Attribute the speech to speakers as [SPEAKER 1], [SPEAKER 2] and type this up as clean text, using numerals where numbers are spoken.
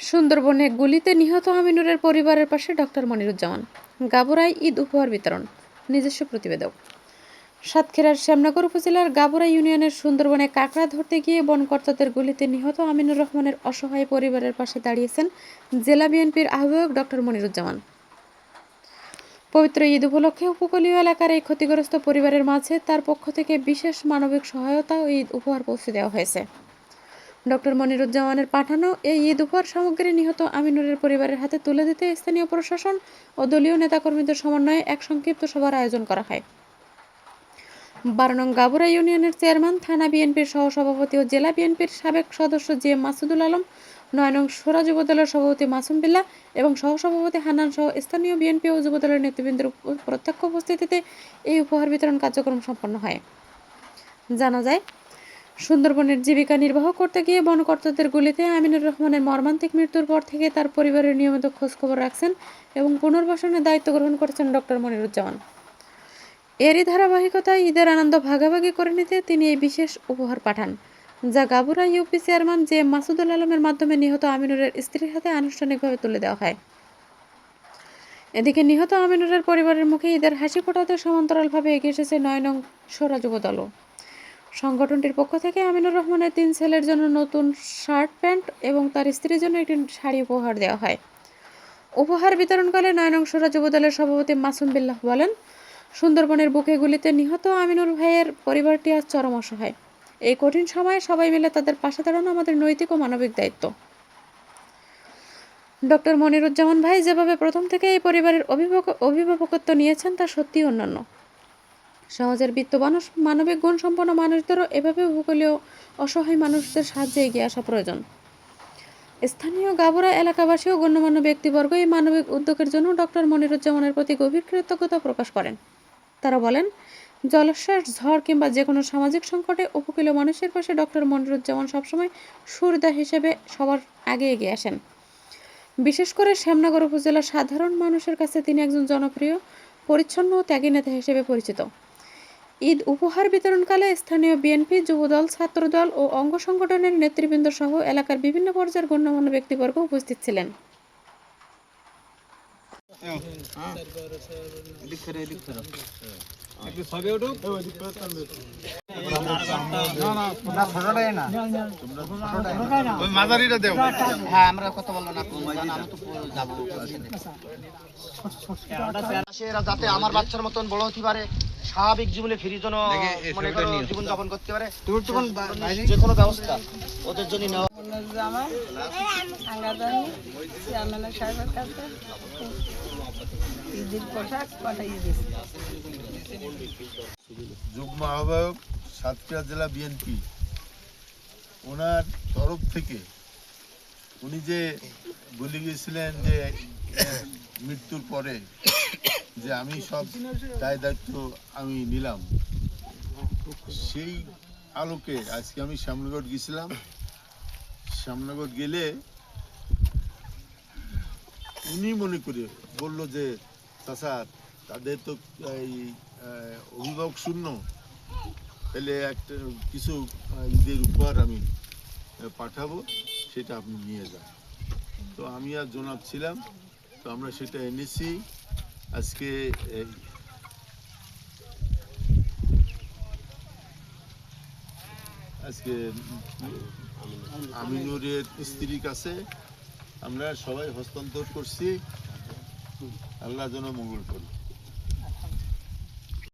[SPEAKER 1] সুন্দরবনে গুলিতে নিহত আমিনুরের পরিবারের পাশে ডক্টর মনিরুজ্জামান। গাবুরায় ঈদ উপহার বিতরণ। নিজস্ব প্রতিবেদক। সাতক্ষীরার শ্যামনগর উপজেলার গাবুরা ইউনিয়নের সুন্দরবনে কাঁকড়া ধরতে গিয়ে বনকর্তাদের গুলিতে নিহত আমিনুর রহমানের অসহায় পরিবারের পাশে দাঁড়িয়েছেন জেলা বিএনপির আহ্বায়ক ডক্টর মনিরুজ্জামান। পবিত্র ঈদ উপলক্ষে উপকূলীয় এলাকার এই ক্ষতিগ্রস্ত পরিবারের মাঝে তার পক্ষ থেকে বিশেষ মানবিক সহায়তা ও ঈদ উপহার পৌঁছে দেওয়া হয়েছে। ডক্টর মনিরুজ্জামানের পাঠানো এই ঈদ উপহার সামগ্রী নিহত আমিনুরের পরিবারের হাতে তুলে দিতে স্থানীয় প্রশাসন ও দলীয় নেতাকর্মীদের সমন্বয়ে এক সংক্ষিপ্ত সভার আয়োজন করা হয়। 12 নং গাবুরা ইউনিয়নের চেয়ারম্যান, থানা বিএনপির সহসভাপতি ও জেলা বিএনপির সাবেক সদস্য জিএম মাসুদুল আলম, 9 নং সোরা যুবদলের সভাপতি মাসুম বিল্লাহ এবং সহসভাপতি হান্নান সহ স্থানীয় বিএনপি ও যুবদলের নেতৃবৃন্দের প্রত্যক্ষ উপস্থিতিতে এই উপহার বিতরণ কার্যক্রম সম্পন্ন হয়। জানা যায়, সুন্দরবনের জীবিকা নির্বাহ করতে গিয়ে বনকর্তাদের গুলিতে আমিনুর রহমানের মর্মান্তিক মৃত্যুর পর থেকে তার পরিবারের নিয়মিত খোঁজখবর রাখছেন এবং পুনর্বাসনের দায়িত্ব গ্রহণ করেছেন ডক্টর মনিরুজ্জামান। এরই ধারাবাহিকতায় ঈদের আনন্দ ভাগাভাগি করে নিতে তিনি এই বিশেষ উপহার পাঠান, যা Gabura UP chairman GM Masudul আলমের মাধ্যমে নিহত আমিনুরের স্ত্রীর হাতে আনুষ্ঠানিকভাবে তুলে দেওয়া হয়। এদিকে নিহত আমিনুরের পরিবারের মুখে ঈদের হাসি ফোটাতে সমান্তরালভাবে এগিয়ে এসেছে 9 নং সোরা যুবদলও। সংগঠনটির পক্ষ থেকে আমিনুর রহমানের 3 ছেলের জন্য নতুন শার্ট, প্যান্ট এবং তার স্ত্রীর জন্য একটি শাড়ি উপহার দেওয়া হয়। উপহার বিতরণকালে 9 নং সোরা যুবদলের সভাপতি মাসুম বিল্লাহ বলেন, সুন্দরবনের বুকে গুলিতে নিহত আমিনুর ভাইয়ের পরিবারটি আজ চরম অসহায়। এই কঠিন সময়ে সবাই মিলে তাদের পাশে দাঁড়ানো আমাদের নৈতিক ও মানবিক দায়িত্ব। ডক্টর মনিরুজ্জামান ভাই যেভাবে প্রথম থেকে এই পরিবারের অভিভাবকত্ব নিয়েছেন তা সত্যিই অনন্য। সমাজের বিত্তবান মানবিক গুণ সম্পন্ন মানুষদেরও এভাবে উপকূলীয় অসহায় মানুষদের সাহায্যে এগিয়ে আসা প্রয়োজন। স্থানীয় গাবুরা এলাকাবাসী ও গণ্যমান্য ব্যক্তিবর্গ এই মানবিক উদ্যোগের জন্য ডক্টর মনিরুজ্জামানের প্রতি গভীর কৃতজ্ঞতা প্রকাশ করেন। তারা বলেন, জলোচ্ছ্বাস, ঝড় কিংবা যে কোনো সামাজিক সংকটে উপকূলীয় মানুষের পাশে ডক্টর মনিরুজ্জামান সবসময় সুরদা হিসেবে সবার আগে এগিয়ে আসেন। বিশেষ করে শ্যামনগর উপজেলার সাধারণ মানুষের কাছে তিনি একজন জনপ্রিয়, পরিচ্ছন্ন ও ত্যাগী নেতা হিসেবে পরিচিত। ঈদ উপহার বিতরণকালে স্থানীয় বিএনপি, যুবদল, ছাত্রদল ও অঙ্গ সংগঠনের নেতৃবৃন্দ সহ এলাকার বিভিন্ন পর্যায়ের গণ্যমান্য ব্যক্তিবর্গ উপস্থিত ছিলেন।
[SPEAKER 2] যাতে আমার বাচ্চার মতন বড় হতে পারে, স্বাভাবিক জীবনে ফিরে যেন জীবন যাপন করতে পারে, যে কোনো ব্যবস্থা ওদের জন্য নেওয়া।
[SPEAKER 3] যুগ্ম আহ্বায়ক, সাতক্ষীরা জেলা বিএনপি, ওনার তরফ থেকে উনি যে বলে গিয়েছিলেন যে মৃত্যুর পরে যে আমি সব দায়িত্ব আমি নিলাম, সেই আলোকে আজকে আমি শ্যামনগর গেছিলাম। শ্যামনগর গেলে উনি মনে করে বললো যে চাচা, তাদের তো এই অভিভাবক শূন্য, তাহলে একটা কিছু ঈদের উপহার আমি পাঠাবো, সেটা আপনি নিয়ে যান। তো আমি আর জনাব ছিলাম, তো আমরা সেটা এনেছি। আজকে আমিনুরের স্ত্রীর কাছে আমরা সবাই হস্তান্তর করছি। আল্লাহ যেন মঙ্গল করুন।